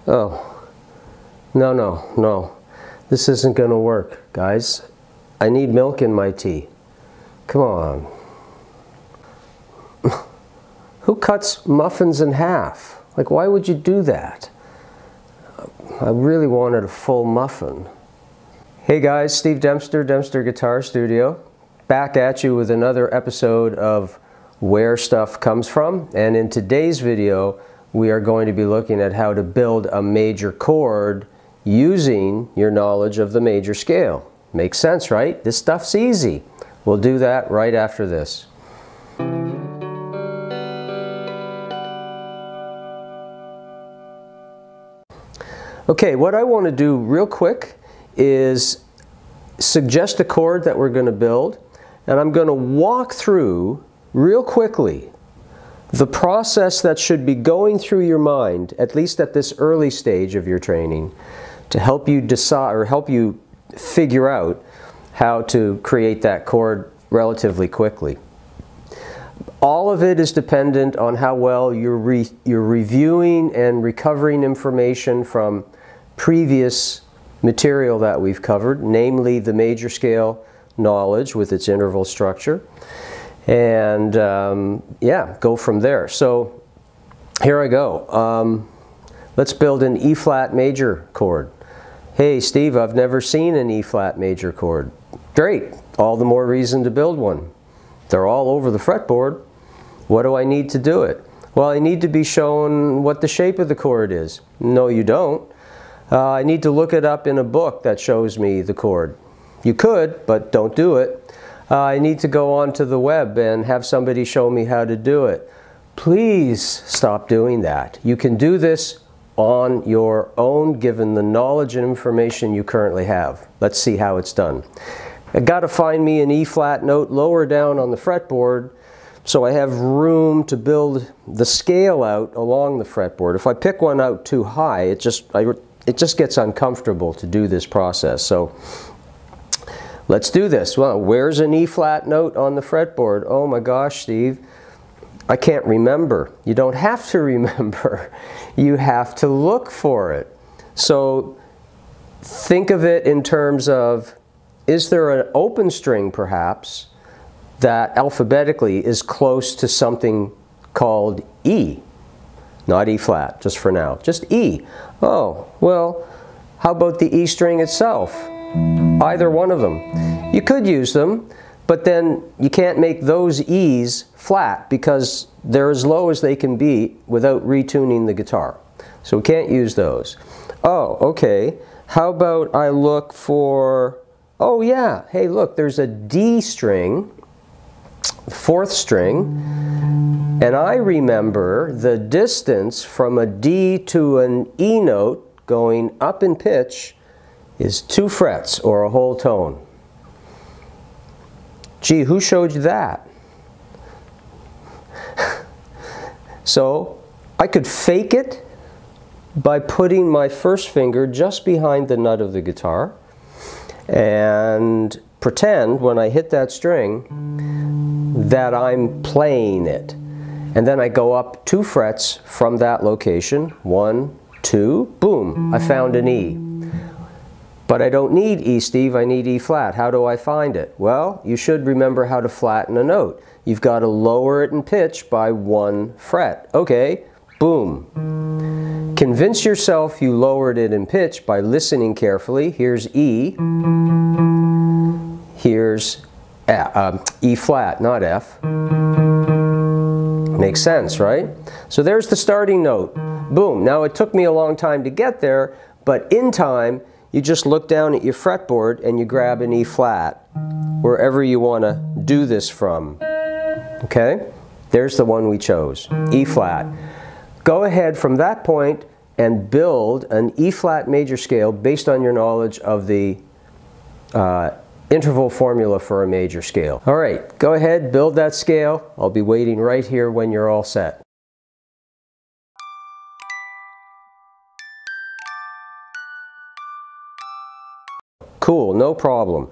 Oh, no. This isn't going to work, guys. I need milk in my tea. Come on. Who cuts muffins in half? Like, why would you do that? I really wanted a full muffin. Hey guys, Steve Dempster, Dempster Guitar Studio. Back at you with another episode of Where Stuff Comes From. And in today's video, we are going to be looking at how to build a major chord using your knowledge of the major scale. Makes sense, right? This stuff's easy. We'll do that right after this. Okay, what I want to do real quick is suggest a chord that we're going to build, and I'm going to walk through real quickly the process that should be going through your mind, at least at this early stage of your training, to help you decide or help you figure out how to create that chord relatively quickly. All of it is dependent on how well you're reviewing and recovering information from previous material that we've covered, namely the major scale knowledge with its interval structure. And yeah, go from there. So here I go. Let's build an E flat major chord. Hey Steve, I've never seen an E flat major chord. Great, all the more reason to build one. They're all over the fretboard. What do I need to do it? Well, I need to be shown what the shape of the chord is. No, you don't. I need to look it up in a book that shows me the chord. You could, but don't do it. I need to go onto the web and have somebody show me how to do it. Please stop doing that. You can do this on your own, given the knowledge and information you currently have. Let's see how it's done. I got to find me an E flat note lower down on the fretboard so I have room to build the scale out along the fretboard. If I pick one out too high, it just gets uncomfortable to do this process. So let's do this. Well, where's an E flat note on the fretboard? Oh my gosh, Steve, I can't remember. You don't have to remember. You have to look for it. So think of it in terms of, is there an open string perhaps that alphabetically is close to something called E? Not E flat, just for now, just E. Oh, well, how about the E string itself? Either one of them. You could use them, but then you can't make those E's flat because they're as low as they can be without retuning the guitar. So we can't use those. Oh, okay. How about I look for, oh yeah, hey look, there's a D string, fourth string, and I remember the distance from a D to an E note going up in pitch is 2 frets or a whole tone. Gee, who showed you that? So I could fake it by putting my first finger just behind the nut of the guitar and pretend when I hit that string that I'm playing it. And then I go up 2 frets from that location. 1, 2, boom, I found an E. But I don't need E, Steve, I need E flat. How do I find it? Well, you should remember how to flatten a note. You've got to lower it in pitch by 1 fret. Okay, boom. Convince yourself you lowered it in pitch by listening carefully. Here's E. Here's E flat, not F. Makes sense, right? So there's the starting note. Boom. Now it took me a long time to get there, but in time, you just look down at your fretboard and you grab an E flat, wherever you want to do this from. Okay? There's the one we chose, E flat. Go ahead from that point and build an E flat major scale based on your knowledge of the interval formula for a major scale. All right, go ahead, build that scale. I'll be waiting right here when you're all set. Cool, no problem.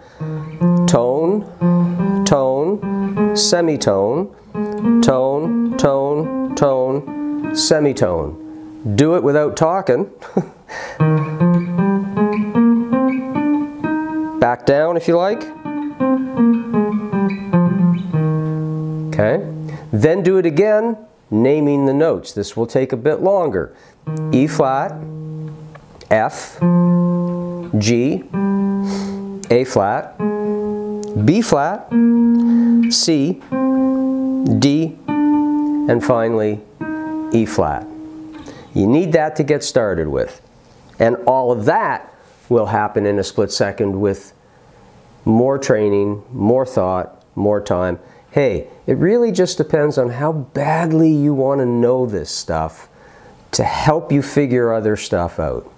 Tone, tone, semitone, tone, tone, tone, semitone. do it without talking. Back down if you like. Okay. Then do it again, naming the notes. This will take a bit longer. E flat, F, G, A flat, B flat, C, D, and finally E flat. You need that to get started with. And all of that will happen in a split second with more training, more thought, more time. Hey, it really just depends on how badly you want to know this stuff to help you figure other stuff out.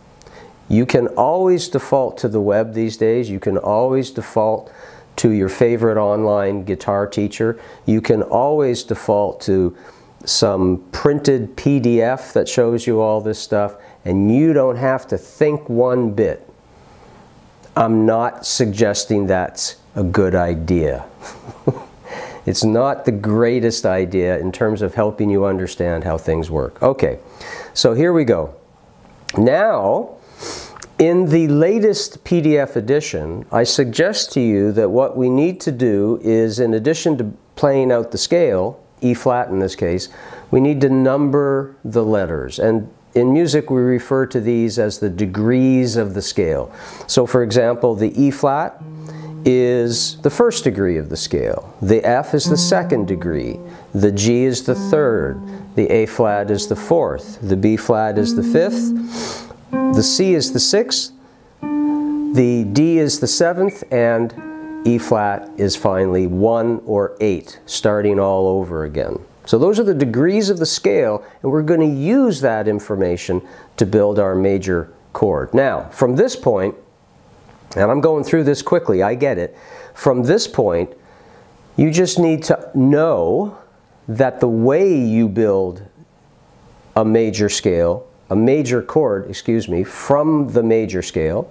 You can always default to the web these days. You can always default to your favorite online guitar teacher. You can always default to some printed PDF that shows you all this stuff, and you don't have to think one bit. I'm not suggesting that's a good idea. It's not the greatest idea in terms of helping you understand how things work. Okay, so here we go. Now, in the latest PDF edition, I suggest to you that what we need to do is, in addition to playing out the scale, E flat in this case, we need to number the letters. And in music, we refer to these as the degrees of the scale. So for example, the E flat is the first degree of the scale. The F is the second degree. The G is the third. The A flat is the fourth. The B flat is the fifth. The C is the sixth. The D is the seventh. And E flat is finally 1 or 8, starting all over again. So those are the degrees of the scale, and we're going to use that information to build our major chord. Now, from this point, and I'm going through this quickly, I get it. From this point, you just need to know that the way you build a major scale, a major chord, excuse me, from the major scale,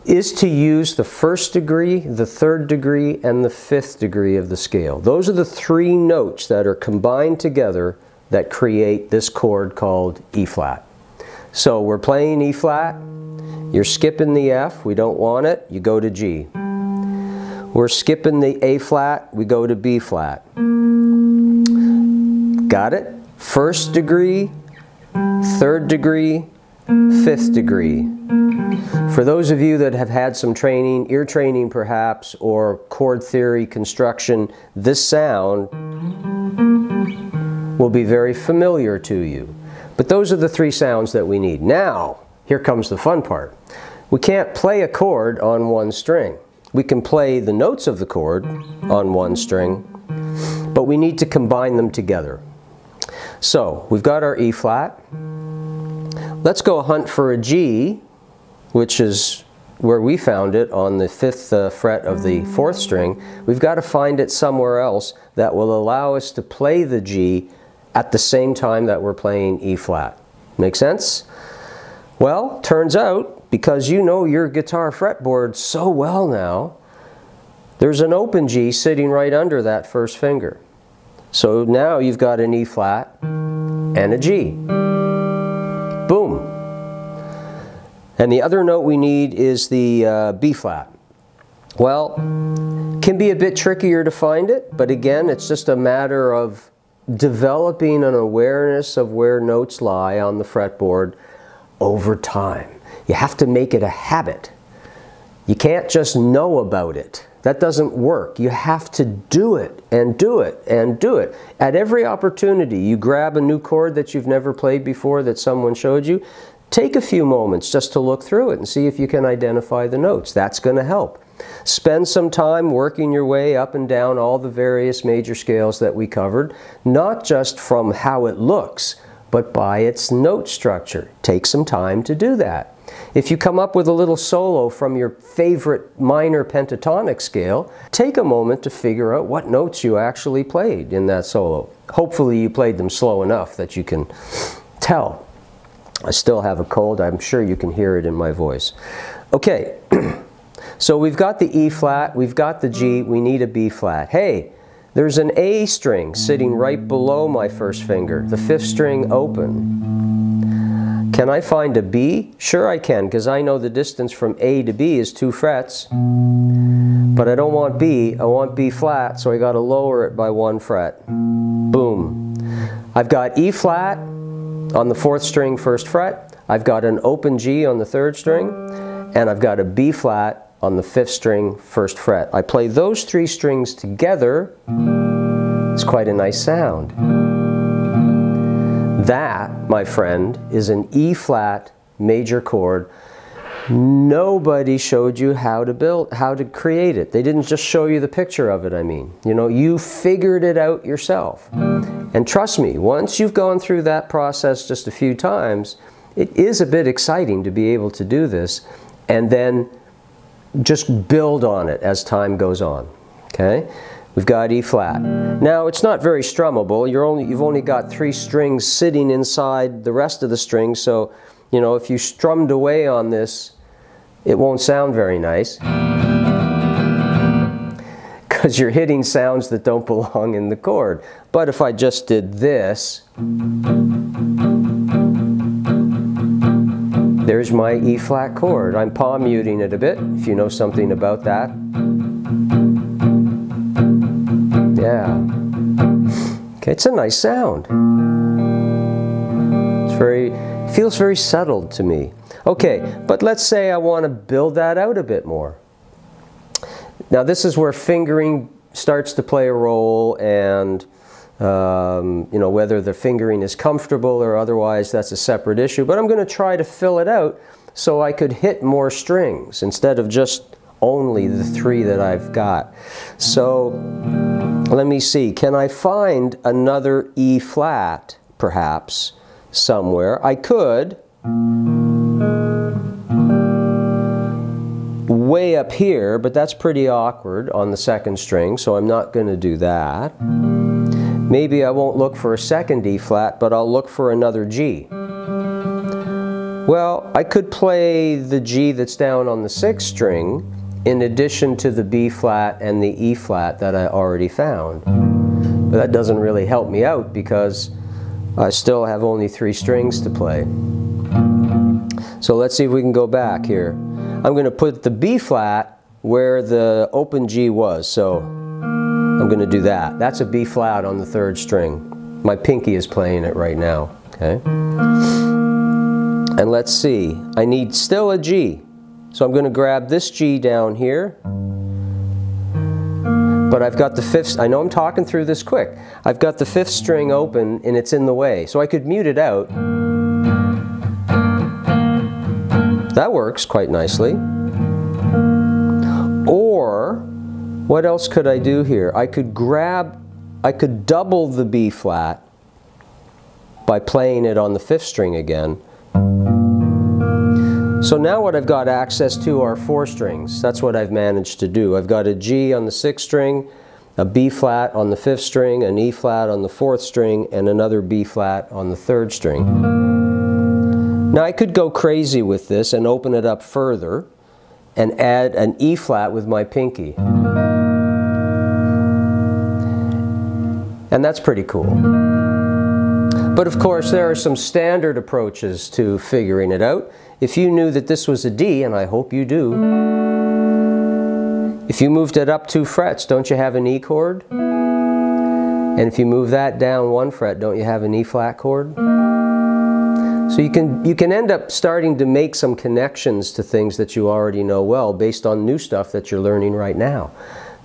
is to use the first degree, the third degree, and the fifth degree of the scale. Those are the 3 notes that are combined together that create this chord called E flat. So we're playing E flat. You're skipping the F, we don't want it, you go to G. We're skipping the A flat, we go to B flat. Got it? First degree, third degree, fifth degree. For those of you that have had some training, ear training perhaps, or chord theory construction, this sound will be very familiar to you. But those are the 3 sounds that we need. Now, here comes the fun part. We can't play a chord on one string. We can play the notes of the chord on one string, but we need to combine them together. So, we've got our E flat. Let's go hunt for a G, which is where we found it on the 5th fret of the 4th string. We've got to find it somewhere else that will allow us to play the G at the same time that we're playing E flat. Make sense? Well, turns out, because you know your guitar fretboard so well now, there's an open G sitting right under that first finger. So now you've got an E flat and a G. Boom. And the other note we need is the B flat. Well, can be a bit trickier to find it, but again, it's just a matter of developing an awareness of where notes lie on the fretboard over time. You have to make it a habit. You can't just know about it. That doesn't work. You have to do it and do it and do it. At every opportunity, you grab a new chord that you've never played before that someone showed you, take a few moments just to look through it and see if you can identify the notes. That's going to help. Spend some time working your way up and down all the various major scales that we covered, not just from how it looks, but by its note structure. Take some time to do that. If you come up with a little solo from your favorite minor pentatonic scale, take a moment to figure out what notes you actually played in that solo. Hopefully you played them slow enough that you can tell. I still have a cold. I'm sure you can hear it in my voice. Okay, so we've got the E flat, we've got the G, we need a B flat. Hey, there's an A string sitting right below my first finger, the 5th string open. Can I find a B? Sure I can, because I know the distance from A to B is 2 frets. But I don't want B, I want B flat, so I got to lower it by 1 fret. Boom. I've got E flat on the 4th string, 1st fret. I've got an open G on the 3rd string, and I've got a B flat on the 5th string, 1st fret. I play those 3 strings together. It's quite a nice sound. That, my friend, is an E flat major chord. Nobody showed you how to create it. They didn't just show you the picture of it, I mean. You know, you figured it out yourself. And trust me, once you've gone through that process just a few times, it is a bit exciting to be able to do this and then just build on it as time goes on. Okay? We've got E flat. Now, it's not very strummable. You've only got 3 strings sitting inside the rest of the strings, so, you know, if you strummed away on this, it won't sound very nice, because you're hitting sounds that don't belong in the chord. But if I just did this, there's my E flat chord. I'm palm muting it a bit, if you know something about that. Yeah. Okay, it's a nice sound. It feels very settled to me. Okay, but let's say I want to build that out a bit more. Now this is where fingering starts to play a role, and you know, whether the fingering is comfortable or otherwise, that's a separate issue. But I'm going to try to fill it out so I could hit more strings instead of just only the 3 that I've got. So let me see, can I find another E flat perhaps somewhere? I could way up here, but that's pretty awkward on the 2nd string, so I'm not going to do that. Maybe I won't look for a 2nd E flat, but I'll look for another G. Well, I could play the G that's down on the 6th string in addition to the B flat and the E flat that I already found. But that doesn't really help me out because I still have only 3 strings to play. So let's see if we can go back here. I'm going to put the B flat where the open G was, so I'm going to do that. That's a B flat on the 3rd string. My pinky is playing it right now. Okay. And let's see, I need still a G. So I'm going to grab this G down here. But I've got the 5th, I know I'm talking through this quick. I've got the 5th string open and it's in the way. So I could mute it out. That works quite nicely. Or, what else could I do here? I could double the B flat by playing it on the 5th string again. So now what I've got access to are 4 strings. That's what I've managed to do. I've got a G on the 6th string, a B flat on the 5th string, an E flat on the 4th string, and another B flat on the 3rd string. Now I could go crazy with this and open it up further and add an E flat with my pinky. And that's pretty cool. But of course there are some standard approaches to figuring it out. If you knew that this was a D, and I hope you do, if you moved it up 2 frets, don't you have an E chord? And if you move that down 1 fret, don't you have an E flat chord? So you can end up starting to make some connections to things that you already know well based on new stuff that you're learning right now.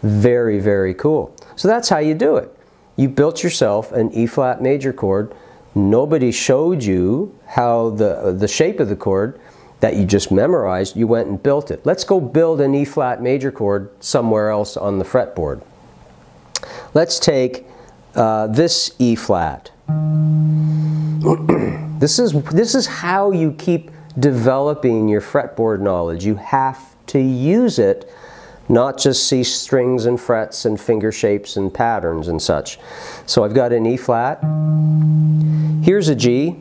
Very, very cool. So that's how you do it. You built yourself an E flat major chord. Nobody showed you how the shape of the chord that you just memorized. You went and built it. Let's go build an E flat major chord somewhere else on the fretboard. Let's take this E flat. This is how you keep developing your fretboard knowledge. You have to use it, not just see strings and frets and finger shapes and patterns and such. So I've got an E flat. Here's a G.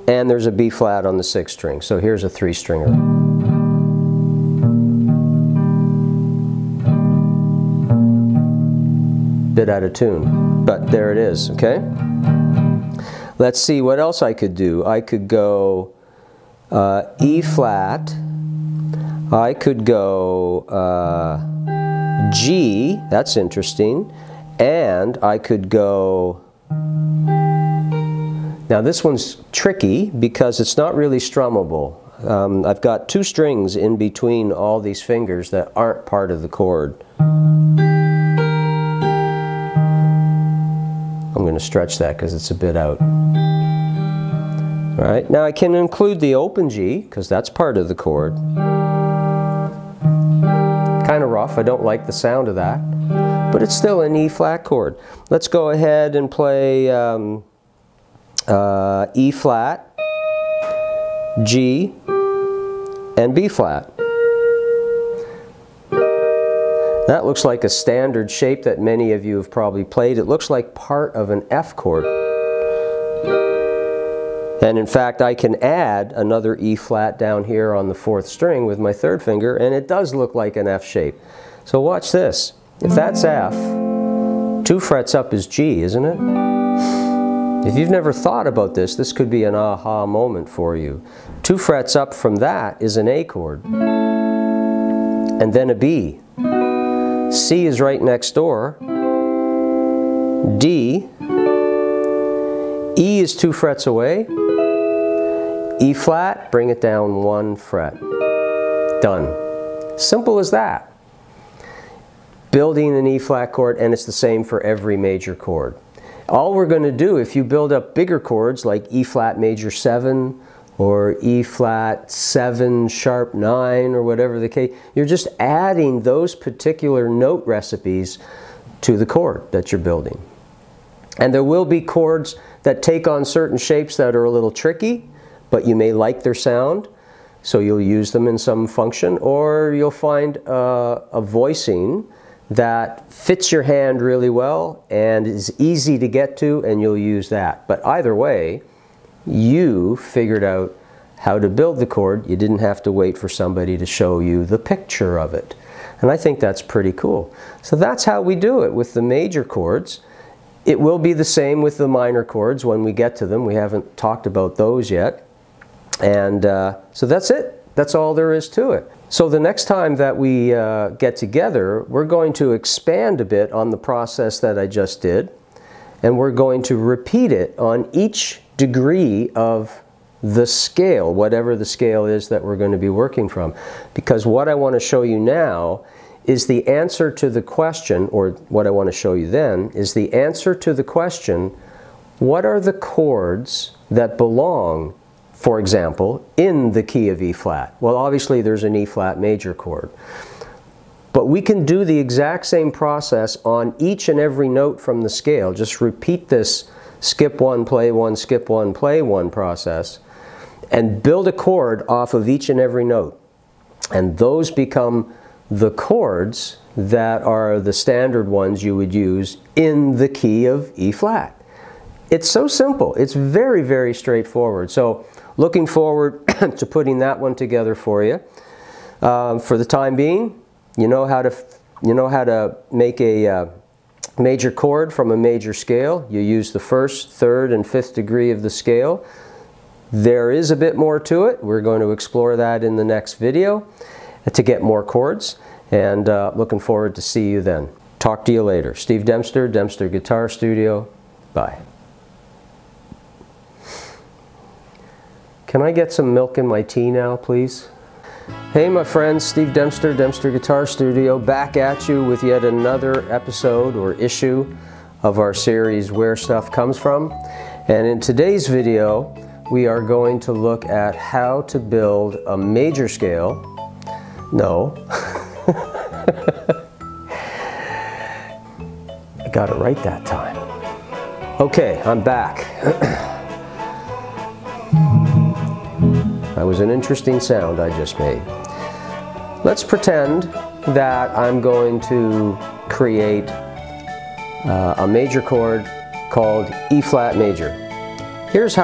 And there's a B flat on the 6th string. So here's a 3-stringer. Bit out of tune, but there it is, okay? Let's see what else I could do. I could go E flat. I could go G, that's interesting, and I could go, now this one's tricky because it's not really strummable. I've got two strings in between all these fingers that aren't part of the chord. I'm going to stretch that because it's a bit out. All right, now I can include the open G because that's part of the chord. Kind of rough, I don't like the sound of that, but it's still an E flat chord. Let's go ahead and play E flat, G, and B flat. That looks like a standard shape that many of you have probably played. It looks like part of an F chord. And in fact, I can add another E flat down here on the 4th string with my 3rd finger, and it does look like an F shape. So watch this. If that's F, 2 frets up is G, isn't it? If you've never thought about this, this could be an aha moment for you. 2 frets up from that is an A chord, and then a B. C is right next door. D. E is 2 frets away. E flat, bring it down 1 fret. Done. Simple as that. Building an E flat chord, and it's the same for every major chord. All we're going to do, if you build up bigger chords like E flat major 7 or E flat 7 sharp 9 or whatever the case, you're just adding those particular note recipes to the chord that you're building. And there will be chords that take on certain shapes that are a little tricky, but you may like their sound, so you'll use them in some function, or you'll find a voicing that fits your hand really well and is easy to get to, and you'll use that. But either way, you figured out how to build the chord. You didn't have to wait for somebody to show you the picture of it. And I think that's pretty cool. So that's how we do it with the major chords. It will be the same with the minor chords when we get to them. We haven't talked about those yet. And so that's it. That's all there is to it. So the next time that we get together, we're going to expand a bit on the process that I just did. And we're going to repeat it on each degree of the scale, whatever the scale is that we're going to be working from. Because what I want to show you now is the answer to the question, or what I want to show you then, is the answer to the question, what are the chords that belong, for example, in the key of E flat? Well, obviously there's an E flat major chord. But we can do the exact same process on each and every note from the scale. Just repeat this skip 1, play 1, skip 1, play 1 process, and build a chord off of each and every note. And those become the chords that are the standard ones you would use in the key of E flat. It's so simple. It's very, very straightforward. So looking forward to putting that one together for you. For the time being, you know how to make a major chord from a major scale. You use the 1st, 3rd, and 5th degree of the scale. There is a bit more to it. We're going to explore that in the next video to get more chords, and looking forward to see you then. Talk to you later. Steve Dempster, Dempster Guitar Studio. Bye. Can I get some milk in my tea now, please? Hey my friends, Steve Dempster, Dempster Guitar Studio, back at you with yet another episode or issue of our series Where Stuff Comes From. And in today's video, we are going to look at how to build a major scale. No. I got it right that time. Okay, I'm back. That was an interesting sound I just made. Let's pretend that I'm going to create a major chord called E flat major. Here's